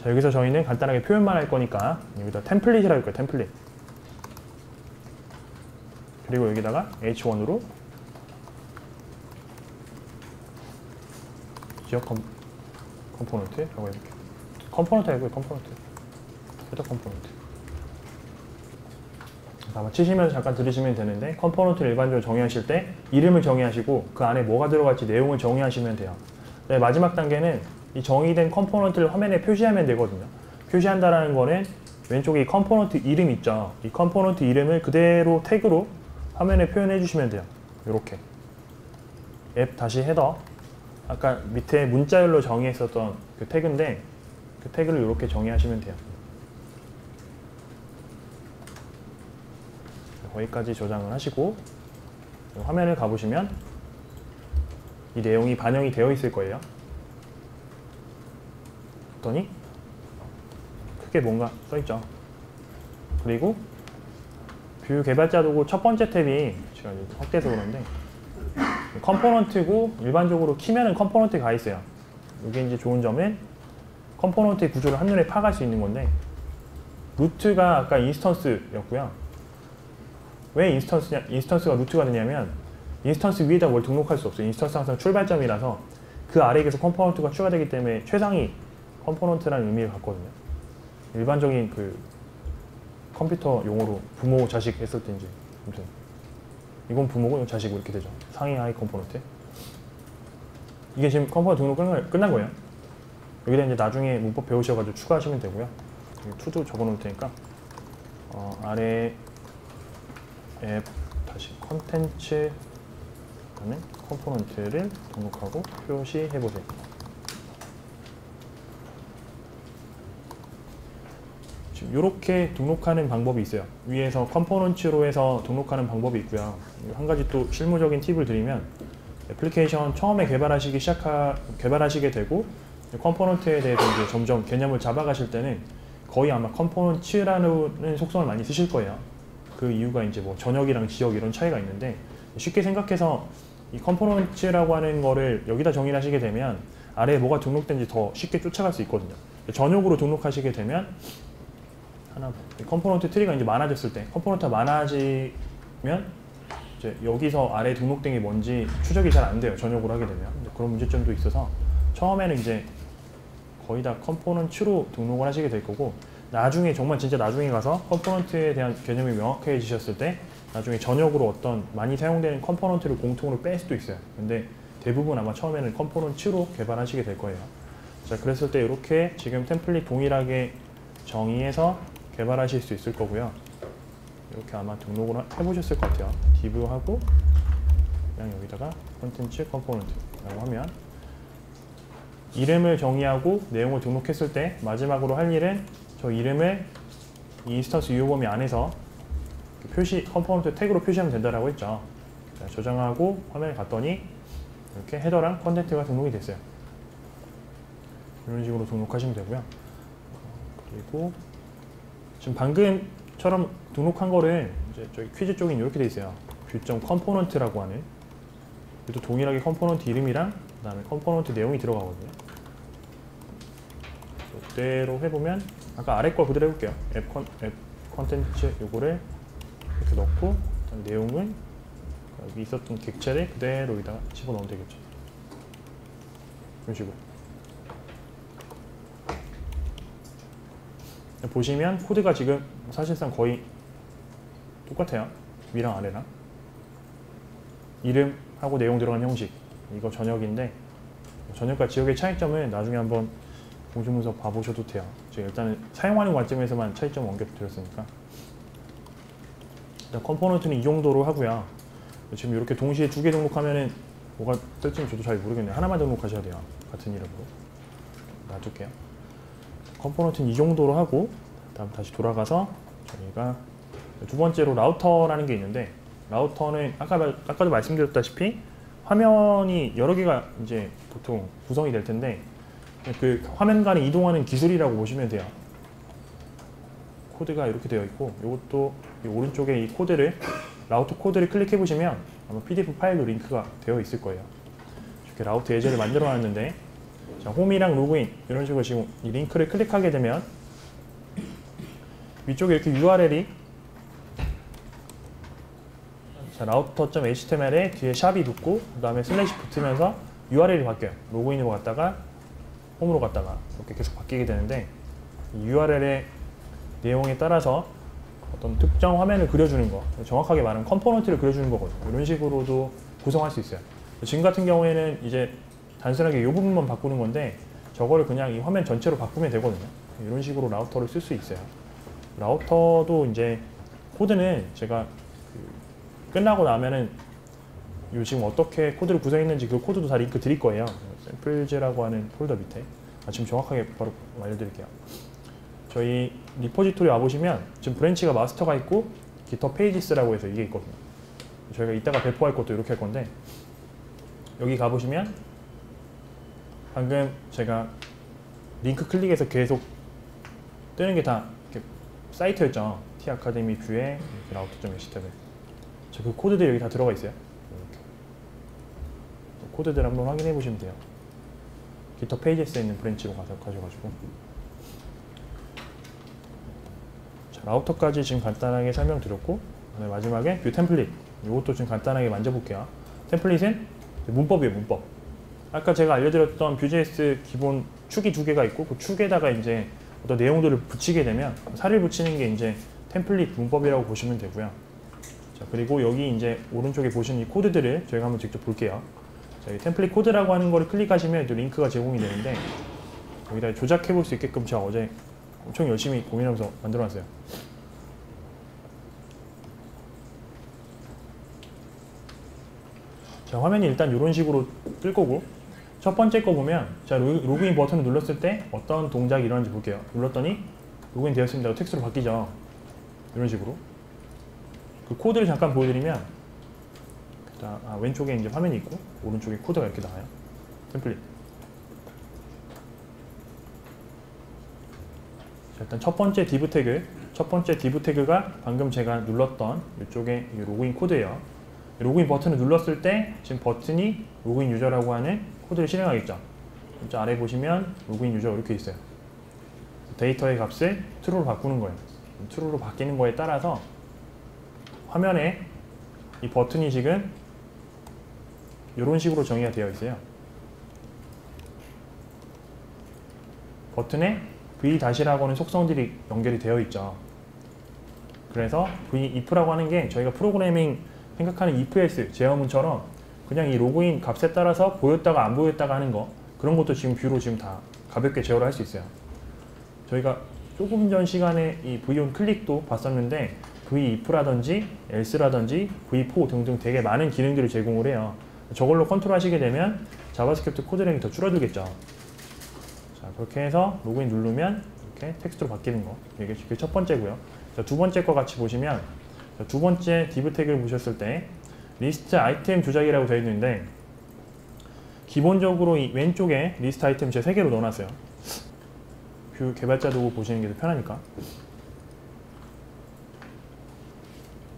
자, 여기서 저희는 간단하게 표현만 할 거니까 여기다 템플릿이라고 할 거예요. 템플릿. 그리고 여기다가 h1으로 지역 컴포넌트라고 해볼게요. 컴포넌트 아니고요. 컴포넌트. 헤더 컴포넌트. 아마 치시면서 잠깐 들으시면 되는데 컴포넌트를 일반적으로 정의하실 때 이름을 정의하시고 그 안에 뭐가 들어갈지 내용을 정의하시면 돼요. 네, 마지막 단계는 이 정의된 컴포넌트를 화면에 표시하면 되거든요. 표시한다라는 거는 왼쪽에 이 컴포넌트 이름 있죠. 이 컴포넌트 이름을 그대로 태그로 화면에 표현해 주시면 돼요. 이렇게 앱 다시 헤더 아까 밑에 문자열로 정의했었던 그 태그인데 그 태그를 이렇게 정의하시면 돼요. 거기까지 저장을 하시고 화면을 가보시면 이 내용이 반영이 되어 있을 거예요. 그랬더니 크게 뭔가 써있죠. 그리고 뷰 개발자 도구 첫 번째 탭이 제가 확대해서 그런데 컴포넌트고 일반적으로 키면은 컴포넌트 가 있어요. 이게 이제 좋은 점은 컴포넌트의 구조를 한눈에 파악할 수 있는 건데 루트가 아까 인스턴스였고요. 왜 인스턴스가 루트가 되냐면 인스턴스 위에다 뭘 등록할 수 없어요. 인스턴스 항상 출발점이라서 그 아래에 계속 컴포넌트가 추가되기 때문에 최상위 컴포넌트라는 의미를 갖거든요. 일반적인 그 컴퓨터 용어로 부모 자식 했을 때 이제 아무튼 이건 부모고 이건 자식고 이렇게 되죠. 상위 하위 컴포넌트. 이게 지금 컴포넌트 등록 끝난 거예요. 여기다 이제 나중에 문법 배우셔가지고 추가하시면 되고요. 투도 적어놓을 테니까 아래 앱 다시 컨텐츠 하는 컴포넌트를 등록하고 표시해보세요. 지금 이렇게 등록하는 방법이 있어요. 위에서 컴포넌트로 해서 등록하는 방법이 있고요. 한 가지 또 실무적인 팁을 드리면 애플리케이션 처음에 개발하시게 되고 컴포넌트에 대해서 이제 점점 개념을 잡아가실 때는 거의 아마 컴포넌트라는 속성을 많이 쓰실 거예요. 그 이유가 이제 뭐 전역이랑 지역 이런 차이가 있는데 쉽게 생각해서 이 컴포넌트라고 하는 거를 여기다 정의를 하시게 되면 아래에 뭐가 등록된지 더 쉽게 쫓아갈 수 있거든요. 전역으로 등록하시게 되면 컴포넌트 트리가 이제 많아졌을 때 컴포넌트가 많아지면 이제 여기서 아래에 등록된 게 뭔지 추적이 잘 안 돼요. 전역으로 하게 되면 그런 문제점도 있어서 처음에는 이제 거의 다 컴포넌트로 등록을 하시게 될 거고 나중에 정말 진짜 나중에 가서 컴포넌트에 대한 개념이 명확해지셨을 때 나중에 전역으로 어떤 많이 사용되는 컴포넌트를 공통으로 뺄 수도 있어요. 근데 대부분 아마 처음에는 컴포넌트로 개발하시게 될 거예요. 자, 그랬을 때 이렇게 지금 템플릿 동일하게 정의해서 개발하실 수 있을 거고요. 이렇게 아마 등록을 해보셨을 것 같아요. div하고 그냥 여기다가 콘텐츠 컴포넌트라고 하면 이름을 정의하고 내용을 등록했을 때 마지막으로 할 일은 저 이름을 이 인스턴스 유효 범위 안에서 컴포넌트 태그로 표시하면 된다라고 했죠. 자, 저장하고 화면에 갔더니 이렇게 헤더랑 컨텐트가 등록이 됐어요. 이런 식으로 등록하시면 되고요. 그리고 지금 방금처럼 등록한 거를 이제 저기 퀴즈 쪽에 이렇게 돼 있어요. 뷰.컴포넌트라고 하는 그래도 동일하게 컴포넌트 이름이랑 그 다음에 컴포넌트 내용이 들어가거든요. 그대로 해보면 아까 아래 거 그대로 해볼게요. 앱 컨텐츠 요거를 이렇게 넣고 내용은 여기 있었던 객체를 그대로 여기다가 집어넣으면 되겠죠. 이런 식으로. 보시면 코드가 지금 사실상 거의 똑같아요. 위랑 아래랑. 이름하고 내용 들어간 형식. 이거 전역인데 전역과 지역의 차이점은 나중에 한번 공시문서 봐보셔도 돼요. 제가 일단은 사용하는 관점에서만 차이점 언급드렸으니까. 일단 컴포넌트는 이 정도로 하고요. 지금 이렇게 동시에 두 개 등록하면은 뭐가 뜰지는 저도 잘 모르겠네요. 하나만 등록하셔야 돼요. 같은 이름으로. 놔둘게요. 컴포넌트는 이 정도로 하고 다음 다시 돌아가서 저희가 두 번째로 라우터라는 게 있는데 라우터는 아까도 말씀드렸다시피 화면이 여러 개가 이제 보통 구성이 될 텐데 그 화면 간에 이동하는 기술이라고 보시면 돼요. 코드가 이렇게 되어 있고 이것도 이 오른쪽에 이 코드를 라우터 코드를 클릭해 보시면 아마 PDF 파일로 링크가 되어 있을 거예요. 이렇게 라우터 예제를 만들어 놨는데 자, 홈이랑 로그인 이런 식으로 지금 이 링크를 클릭하게 되면 위쪽에 이렇게 URL이 router.html에 뒤에 샵이 붙고 그 다음에 슬래시 붙으면서 URL이 바뀌어요. 로그인으로 갔다가 홈으로 갔다가 이렇게 계속 바뀌게 되는데 이 URL의 내용에 따라서 어떤 특정 화면을 그려주는 거, 정확하게 말하면 컴포넌트를 그려주는 거거든요. 이런 식으로도 구성할 수 있어요. 지금 같은 경우에는 이제 단순하게 이 부분만 바꾸는 건데 저거를 그냥 이 화면 전체로 바꾸면 되거든요. 이런 식으로 라우터를 쓸 수 있어요. 라우터도 이제 코드는 제가 끝나고 나면은 요 지금 어떻게 코드를 구성했는지 그 코드도 다 링크 드릴 거예요. 샘플즈라고 하는 폴더 밑에. 지금 정확하게 바로 알려드릴게요. 저희 리포지토리 와보시면 지금 브랜치가 마스터가 있고 GitHub 페이지스라고 해서 이게 있거든요. 저희가 이따가 배포할 것도 이렇게 할 건데 여기 가보시면 방금 제가 링크 클릭해서 계속 뜨는 게 다 사이트였죠. T-아카데미 뷰에 라우터.html 그 코드들이 여기 다 들어가 있어요. 이렇게. 코드들 한번 확인해 보시면 돼요. GitHub 페이지스에 있는 브랜치로 가셔가지고 자, 라우터까지 지금 간단하게 설명드렸고 마지막에 뷰 템플릿 이것도 지금 간단하게 만져볼게요. 템플릿은 문법이에요. 문법. 아까 제가 알려드렸던 Vue.js 기본 축이 두 개가 있고 그 축에다가 이제 어떤 내용들을 붙이게 되면 살을 붙이는 게 이제 템플릿 문법이라고 보시면 되고요. 자, 그리고 여기 이제 오른쪽에 보시는 이 코드들을 저희가 한번 직접 볼게요. 자, 이 템플릿 코드라고 하는 거를 클릭하시면 또 링크가 제공이 되는데 여기다 조작해 볼 수 있게끔 제가 어제 엄청 열심히 고민하면서 만들어 놨어요. 자, 화면이 일단 이런 식으로 뜰 거고 첫 번째 거 보면 자, 로그인 버튼을 눌렀을 때 어떤 동작이 일어나는지 볼게요. 눌렀더니 로그인 되었습니다. 텍스트로 바뀌죠. 이런 식으로. 그 코드를 잠깐 보여드리면 왼쪽에 이제 화면이 있고 오른쪽에 코드가 이렇게 나와요. 템플릿. 자, 일단 첫 번째 div 태그가 방금 제가 눌렀던 이쪽에 로그인 코드예요. 로그인 버튼을 눌렀을 때 지금 버튼이 로그인 유저라고 하는 코드를 실행하겠죠. 아래 보시면 로그인 유저 이렇게 있어요. 데이터의 값을 true로 바꾸는 거예요. true로 바뀌는 거에 따라서 화면에 이 버튼이 지금 이런 식으로 정의가 되어 있어요. 버튼에 v-라고 하는 속성들이 연결이 되어 있죠. 그래서 if라고 하는 게 저희가 프로그래밍 생각하는 if-else 제어문처럼 그냥 이 로그인 값에 따라서 보였다가 안 보였다가 하는 거 그런 것도 지금 뷰로 지금 다 가볍게 제어를 할 수 있어요. 저희가 조금 전 시간에 이 v-on 클릭도 봤었는데 v-if라든지 else라든지 v-for 등등 되게 많은 기능들을 제공을 해요. 저걸로 컨트롤 하시게 되면 자바스크립트 코드량이 더 줄어들겠죠. 자, 그렇게 해서 로그인 누르면 이렇게 텍스트로 바뀌는 거. 이게 첫 번째고요. 자, 두 번째 거 같이 보시면 자, 두 번째 div 태그를 보셨을 때 리스트 아이템 조작이라고 되어 있는데 기본적으로 이 왼쪽에 리스트 아이템 제가 3개로 넣어놨어요. 뷰 개발자 도구 보시는 게 더 편하니까.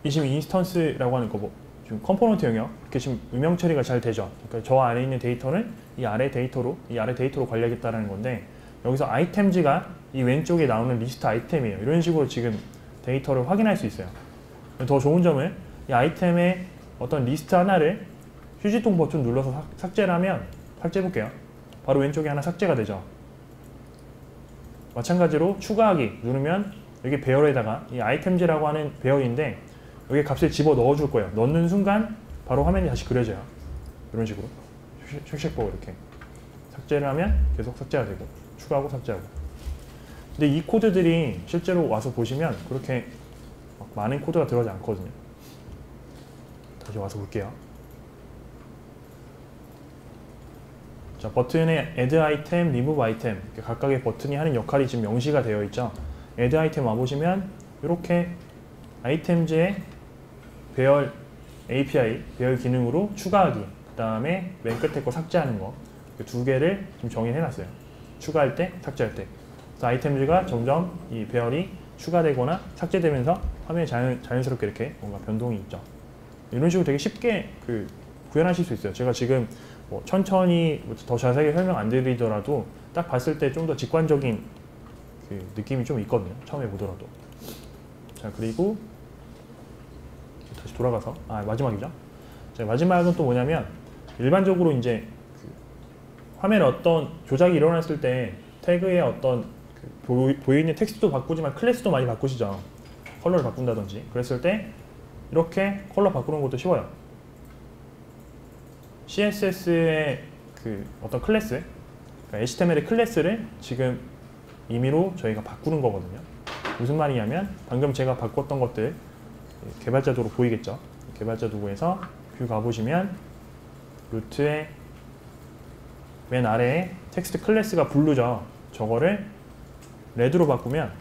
이 지금 인스턴스라고 하는 거 지금 컴포넌트 영역 이렇게 지금 음영 처리가 잘 되죠. 그러니까 저 안에 있는 데이터는 이 아래 데이터로 관리하겠다는 건데 여기서 아이템즈가 이 왼쪽에 나오는 리스트 아이템이에요. 이런 식으로 지금 데이터를 확인할 수 있어요. 더 좋은 점은 이 아이템의 어떤 리스트 하나를 휴지통 버튼 눌러서 삭제를 하면 삭제해 볼게요. 바로 왼쪽에 하나 삭제가 되죠. 마찬가지로 추가하기 누르면 여기 배열에다가 이 아이템즈라고 하는 배열인데 여기 값을 집어 넣어줄 거예요. 넣는 순간 바로 화면이 다시 그려져요. 이런 식으로 쉑쉑 보고 이렇게 삭제를 하면 계속 삭제가 되고 추가하고 삭제하고. 근데 이 코드들이 실제로 와서 보시면 그렇게 막 많은 코드가 들어가지 않거든요. 다시 와서 볼게요. 자, 버튼에 Add 아이템, Remove 아이템 각각의 버튼이 하는 역할이 지금 명시가 되어 있죠. Add 아이템 와보시면 이렇게 아이템즈의 배열 API, 배열 기능으로 추가하기, 그 다음에 맨 끝에 거 삭제하는 거, 두 개를 지금 정의해놨어요. 추가할 때, 삭제할 때. 그래서 아이템즈가 점점 이 배열이 추가되거나 삭제되면서 화면이 자연스럽게 이렇게 뭔가 변동이 있죠. 이런 식으로 되게 쉽게 구현하실 수 있어요. 제가 지금 뭐 천천히 더 자세하게 설명 안 드리더라도 딱 봤을 때 좀 더 직관적인 느낌이 좀 있거든요. 처음에 보더라도. 자, 그리고 다시 돌아가서 마지막이죠. 자, 마지막은 또 뭐냐면 일반적으로 이제 화면에 어떤 조작이 일어났을 때 태그의 어떤 보이는 텍스트도 바꾸지만 클래스도 많이 바꾸시죠. 컬러를 바꾼다든지. 그랬을 때 이렇게 컬러 바꾸는 것도 쉬워요. CSS의 어떤 클래스, 그러니까 HTML의 클래스를 지금 임의로 저희가 바꾸는 거거든요. 무슨 말이냐면 방금 제가 바꿨던 것들 개발자 도구 보이겠죠? 개발자 도구에서 뷰 가보시면 루트의 맨 아래에 텍스트 클래스가 블루죠. 저거를 레드로 바꾸면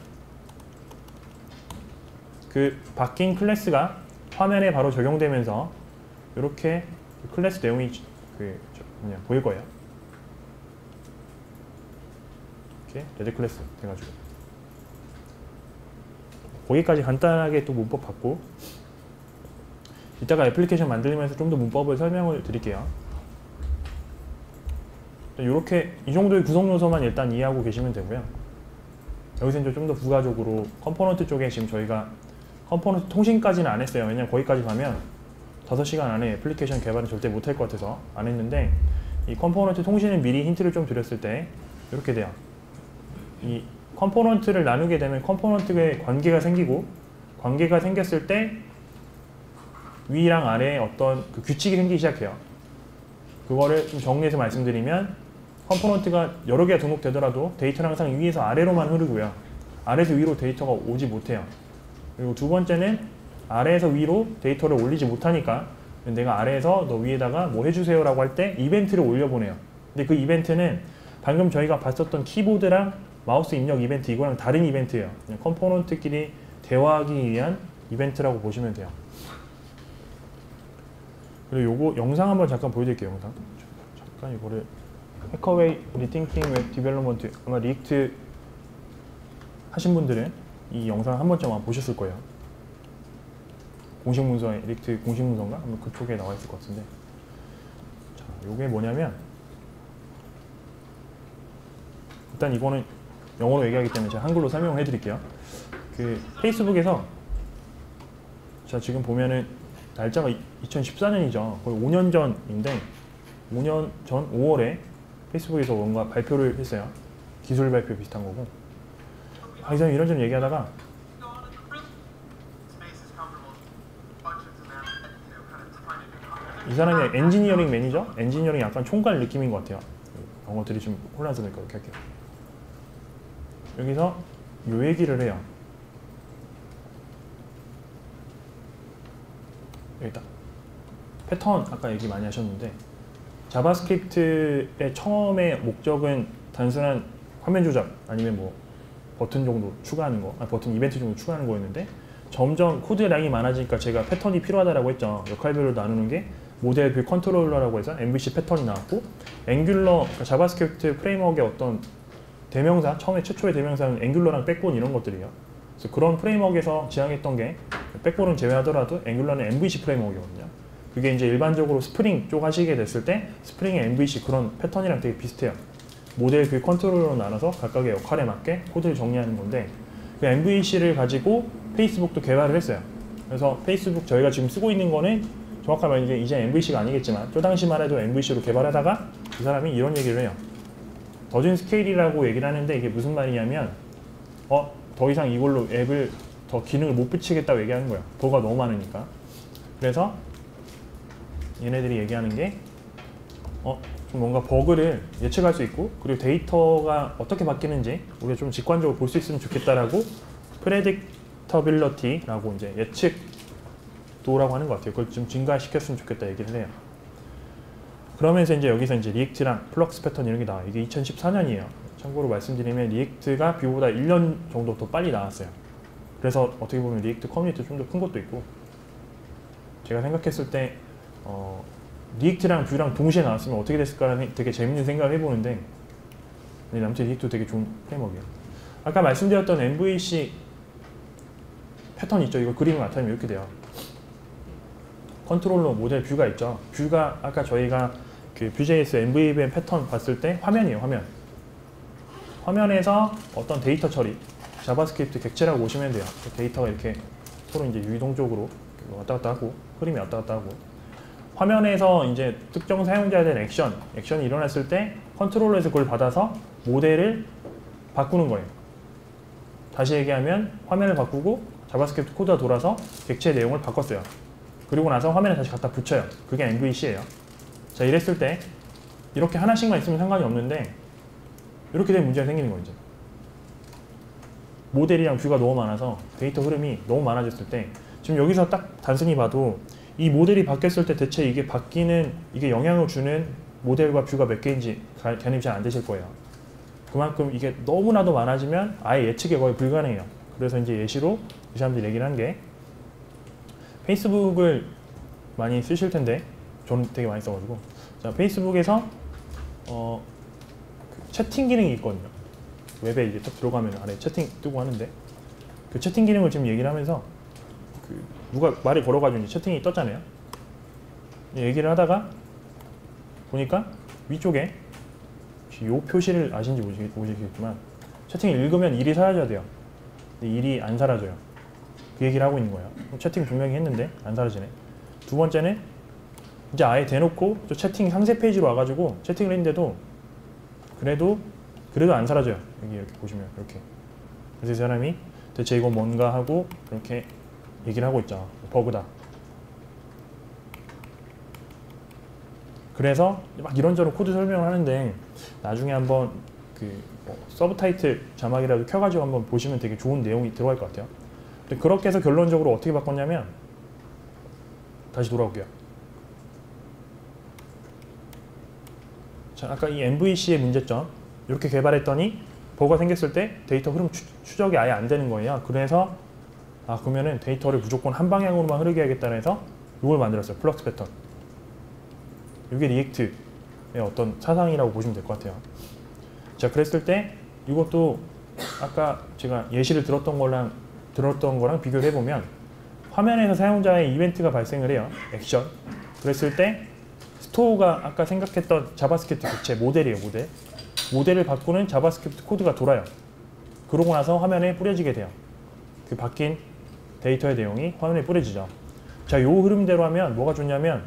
그 바뀐 클래스가 화면에 바로 적용되면서 이렇게 클래스 내용이 보일 거예요. 이렇게 레드 클래스 돼가지고 거기까지 간단하게 또 문법 받고 이따가 애플리케이션 만들면서 좀 더 문법을 설명을 드릴게요. 이렇게 이 정도의 구성 요소만 일단 이해하고 계시면 되고요. 여기서 이제 좀 더 부가적으로 컴포넌트 쪽에 지금 저희가 컴포넌트 통신까지는 안 했어요. 왜냐면 거기까지 가면 5시간 안에 애플리케이션 개발은 절대 못할 것 같아서 안 했는데 이 컴포넌트 통신은 미리 힌트를 좀 드렸을 때 이렇게 돼요. 이 컴포넌트를 나누게 되면 컴포넌트의 관계가 생기고 관계가 생겼을 때 위랑 아래에 어떤 규칙이 생기기 시작해요. 그거를 좀 정리해서 말씀드리면 컴포넌트가 여러 개가 등록되더라도 데이터는 항상 위에서 아래로만 흐르고요. 아래에서 위로 데이터가 오지 못해요. 그리고 두 번째는 아래에서 위로 데이터를 올리지 못하니까 내가 아래에서 너 위에다가 뭐 해주세요 라고 할 때 이벤트를 올려보내요. 근데 그 이벤트는 방금 저희가 봤었던 키보드랑 마우스 입력 이벤트 이거랑 다른 이벤트예요. 그냥 컴포넌트끼리 대화하기 위한 이벤트라고 보시면 돼요. 그리고 요거 영상 한번 잠깐 보여드릴게요. 영상 잠깐 이거를 해커웨이 리팅킹 웹 디벨롭먼트 아마 리액트 하신 분들은 이 영상 한 번쯤 아마 보셨을 거예요. 공식 문서에 리액트 공식 문서인가? 아마 그쪽에 나와 있을 것 같은데 자, 요게 뭐냐면 일단 이거는 영어로 얘기하기 때문에 제가 한글로 설명을 해드릴게요. 페이스북에서 자 지금 보면은 날짜가 2014년이죠. 거의 5년 전인데 5년 전 5월에 페이스북에서 뭔가 발표를 했어요. 기술 발표 비슷한 거고 이 사람이 이런저런 얘기하다가 이 사람이 엔지니어링 매니저? 엔지니어링 약간 총괄 느낌인 것 같아요. 영어들이 좀 혼란스러우니까 이렇게 할게요. 여기서 요 얘기를 해요. 여기다 패턴 아까 얘기 많이 하셨는데 자바스크립트의 처음의 목적은 단순한 화면 조작 아니면 뭐 버튼 정도 추가하는 거, 버튼 이벤트 정도 추가하는 거였는데 점점 코드량이 많아지니까 제가 패턴이 필요하다라고 했죠. 역할별로 나누는 게 모델 뷰 컨트롤러라고 해서 MVC 패턴이 나왔고 앵귤러, 그러니까 자바스크립트 프레임워크의 어떤 대명사, 최초의 대명사는 앵귤러랑 백본 이런 것들이에요. 그래서 그런 프레임워크에서 지향했던 게 백본은 제외하더라도 앵귤러는 MVC 프레임워크거든요. 그게 이제 일반적으로 스프링 쪽 하시게 됐을 때 스프링의 MVC 그런 패턴이랑 되게 비슷해요. 모델 뷰 컨트롤러로 나눠서 각각의 역할에 맞게 코드를 정리하는 건데 그 MVC를 가지고 페이스북도 개발을 했어요. 그래서 페이스북 저희가 지금 쓰고 있는 거는 정확하게 말하면 이제 MVC가 아니겠지만 저 당시만 해도 MVC로 개발하다가 그 사람이 이런 얘기를 해요. 더즌 스케일이라고 얘기를 하는데 이게 무슨 말이냐면 더 이상 이걸로 앱을 더 기능을 못 붙이겠다고 얘기하는 거야. 버그가 너무 많으니까. 그래서 얘네들이 얘기하는 게 좀 뭔가 버그를 예측할 수 있고 그리고 데이터가 어떻게 바뀌는지 우리가 좀 직관적으로 볼 수 있으면 좋겠다라고 predictability라고 이제 예측도라고 하는 것 같아요. 그걸 좀 증가시켰으면 좋겠다 얘기를 해요. 그러면서 이제 여기서 이제 리액트랑 플럭스 패턴 이런 게 나와요. 이게 2014년이에요. 참고로 말씀드리면 리액트가 뷰보다 1년 정도 더 빨리 나왔어요. 그래서 어떻게 보면 리액트 커뮤니티 좀 더 큰 것도 있고 제가 생각했을 때 리액트랑 뷰랑 동시에 나왔으면 어떻게 됐을까라는 되게 재밌는 생각을 해보는데 아무튼 리액트도 되게 좋은 프레임워크예요. 아까 말씀드렸던 MVC 패턴 있죠. 이거 그림을 나타내면 이렇게 돼요. 컨트롤러 모델 뷰가 있죠. 뷰가 아까 저희가 그 Vue.js MVVM 패턴 봤을 때 화면이에요. 화면에서 어떤 데이터 처리 자바스크립트 객체라고 보시면 돼요. 데이터가 이렇게 서로 이제 유동적으로 왔다 갔다 하고 흐름이 왔다 갔다 하고 화면에서 이제 특정 사용자에 대한 액션이 일어났을 때 컨트롤러에서 그걸 받아서 모델을 바꾸는 거예요. 다시 얘기하면 화면을 바꾸고 자바스크립트 코드가 돌아서 객체의 내용을 바꿨어요. 그리고 나서 화면에 다시 갖다 붙여요. 그게 MVC예요. 자, 이랬을 때 이렇게 하나씩만 있으면 상관이 없는데 이렇게 되면 문제가 생기는 거죠. 모델이랑 뷰가 너무 많아서 데이터 흐름이 너무 많아졌을 때 지금 여기서 딱 단순히 봐도 이 모델이 바뀌었을 때 대체 이게 이게 영향을 주는 모델과 뷰가 몇 개인지 개념이 잘 안 되실 거예요. 그만큼 이게 너무나도 많아지면 아예 예측이 거의 불가능해요. 그래서 이제 예시로 이 사람들이 얘기를 한 게 페이스북을 많이 쓰실 텐데 저는 되게 많이 써가지고 자, 페이스북에서 그 채팅 기능이 있거든요. 웹에 이제 딱 들어가면 아래 채팅 뜨고 하는데 그 채팅 기능을 지금 얘기를 하면서 누가 말을 걸어가지고 이제 채팅이 떴잖아요. 얘기를 하다가 보니까 위쪽에 이 표시를 아신지 모르시겠지만 채팅을 읽으면 일이 사라져야 돼요. 근데 일이 안 사라져요. 그 얘기를 하고 있는 거예요. 채팅 분명히 했는데 안 사라지네. 두 번째는 이제 아예 대놓고 저 채팅 상세 페이지로 와가지고 채팅을 했는데도 그래도 안 사라져요. 여기 이렇게 보시면 이렇게. 그래서 이 사람이 대체 이거 뭔가 하고 이렇게 얘기를 하고 있죠. 버그다. 그래서 막 이런저런 코드 설명을 하는데 나중에 한번 서브 타이틀 자막이라도 켜가지고 한번 보시면 되게 좋은 내용이 들어갈 것 같아요. 근데 그렇게 해서 결론적으로 어떻게 바꿨냐면 다시 돌아올게요. 자, 아까 이 MVC의 문제점 이렇게 개발했더니 버그가 생겼을 때 데이터 흐름 추적이 아예 안 되는 거예요. 그래서 그러면은 데이터를 무조건 한 방향으로만 흐르게 하겠다 해서 이걸 만들었어요. 플럭스 패턴. 이게 리액트의 어떤 사상이라고 보시면 될 것 같아요. 자, 그랬을 때 이것도 아까 제가 예시를 들었던 거랑 비교를 해보면 화면에서 사용자의 이벤트가 발생을 해요. 액션. 그랬을 때 스토어가 아까 생각했던 자바스크립트 객체 모델이에요. 모델을 바꾸는 자바스크립트 코드가 돌아요. 그러고 나서 화면에 뿌려지게 돼요. 그 바뀐 데이터의 내용이 화면에 뿌려지죠. 자, 요 흐름대로 하면 뭐가 좋냐면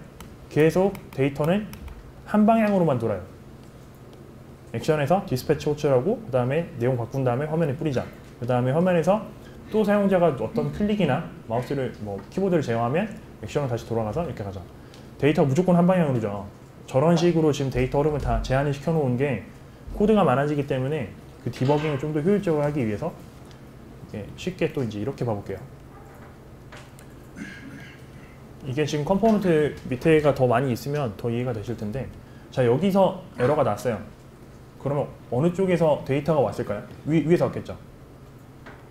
계속 데이터는 한 방향으로만 돌아요. 액션에서 디스패치 호출하고 그 다음에 내용 바꾼 다음에 화면에 뿌리자. 그 다음에 화면에서 또 사용자가 어떤 클릭이나 마우스를 키보드를 제어하면 액션으로 다시 돌아가서 이렇게 가자. 데이터 무조건 한 방향으로죠. 저런 식으로 지금 데이터 흐름을 다 제한을 시켜 놓은 게 코드가 많아지기 때문에 그 디버깅을 좀 더 효율적으로 하기 위해서 쉽게 또 이제 이렇게 봐볼게요. 이게 지금 컴포넌트 밑에가 더 많이 있으면 더 이해가 되실 텐데 자, 여기서 에러가 났어요. 그러면 어느 쪽에서 데이터가 왔을까요? 위에서 왔겠죠.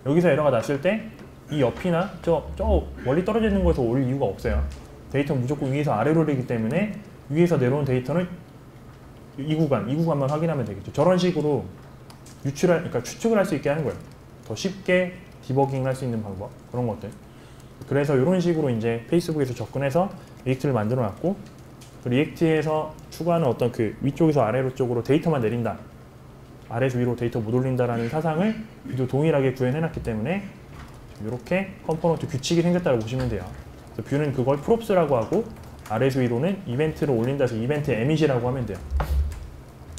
여기서 에러가 났을 때 이 옆이나 저 멀리 떨어져 있는 곳에서 올 이유가 없어요. 데이터는 무조건 위에서 아래로 오르기 때문에 위에서 내려온 데이터는 이 구간만 확인하면 되겠죠. 저런 식으로 그러니까 추측을 할 수 있게 하는 거예요. 더 쉽게 디버깅을 할 수 있는 방법, 그런 것들. 그래서 이런 식으로 이제 페이스북에서 접근해서 리액트를 만들어 놨고 그 리액트에서 추구하는 어떤 그 위쪽에서 아래로 쪽으로 데이터만 내린다. 아래에서 위로 데이터 못 올린다라는 사상을 뷰도 동일하게 구현해 놨기 때문에 이렇게 컴포넌트 규칙이 생겼다고 보시면 돼요. 그래서 뷰는 그걸 프롭스라고 하고 아래에서 위로는 이벤트를 올린다 해서 이벤트 에밋이라고 하면 돼요.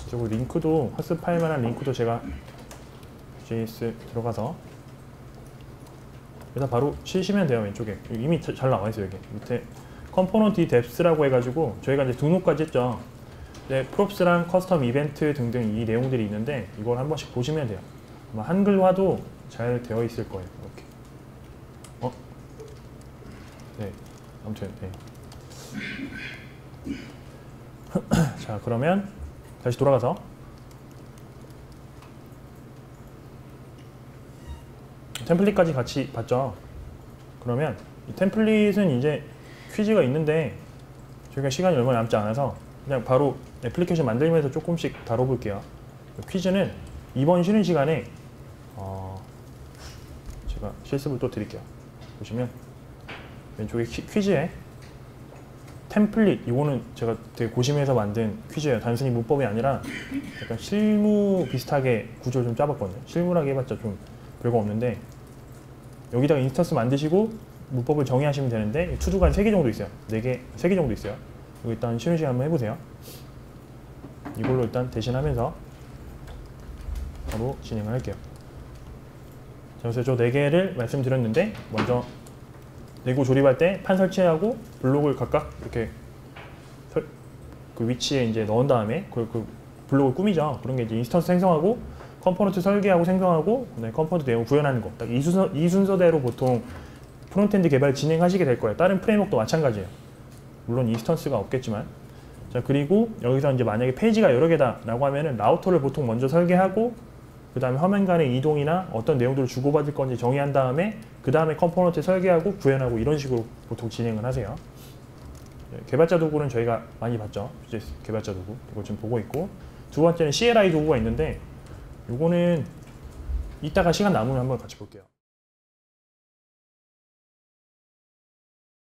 그리고 링크도 학습할 만한 링크도 제가 JS 들어가서 여기다 바로 치시면 돼요. 왼쪽에 이미 잘 나와 있어요. 여기 밑에 컴포넌트 뎁스라고 해가지고 저희가 이제 등록까지 했죠. 네, 프롭스랑 커스텀 이벤트 등등 이 내용들이 있는데 이걸 한 번씩 보시면 돼요. 아마 한글화도 잘 되어 있을 거예요. 이렇게. 네, 아무튼 네. 자, 그러면 다시 돌아가서 템플릿까지 같이 봤죠. 그러면 이 템플릿은 이제 퀴즈가 있는데 저희가 시간이 얼마 남지 않아서 그냥 바로 애플리케이션 만들면서 조금씩 다뤄볼게요. 퀴즈는 이번 쉬는 시간에 제가 실습을 또 드릴게요. 보시면 왼쪽에 퀴즈에 템플릿, 이거는 제가 되게 고심해서 만든 퀴즈예요. 단순히 문법이 아니라 약간 실무 비슷하게 구조를 좀 짜봤거든요. 실무라고 해봤자 좀 별거 없는데 여기다가 인스턴스 만드시고 문법을 정의하시면 되는데 투두가 한 3개 정도 있어요. 3개 정도 있어요. 이거 일단 쉬는 시간 한번 해보세요. 이걸로 일단 대신하면서 바로 진행을 할게요. 자, 그래서 저 4개를 말씀드렸는데 먼저 내고 조립할 때 판 설치하고 블록을 각각 이렇게 그 위치에 이제 넣은 다음에 그 블록을 꾸미죠. 그런 게 이제 인스턴스 생성하고 컴포넌트 설계하고 생성하고 컴포넌트 내용 구현하는 거. 딱 이 순서대로 보통 프론트엔드 개발 진행하시게 될 거예요. 다른 프레임워크도 마찬가지예요. 물론 인스턴스가 없겠지만. 자, 그리고 여기서 이제 만약에 페이지가 여러 개다라고 하면은 라우터를 보통 먼저 설계하고 그 다음에 화면 간의 이동이나 어떤 내용들을 주고받을 건지 정의한 다음에 그 다음에 컴포넌트 설계하고 구현하고 이런 식으로 보통 진행을 하세요. 개발자 도구는 저희가 많이 봤죠. 개발자 도구. 이거 지금 보고 있고 두 번째는 CLI 도구가 있는데 요거는 이따가 시간 남으면 한번 같이 볼게요.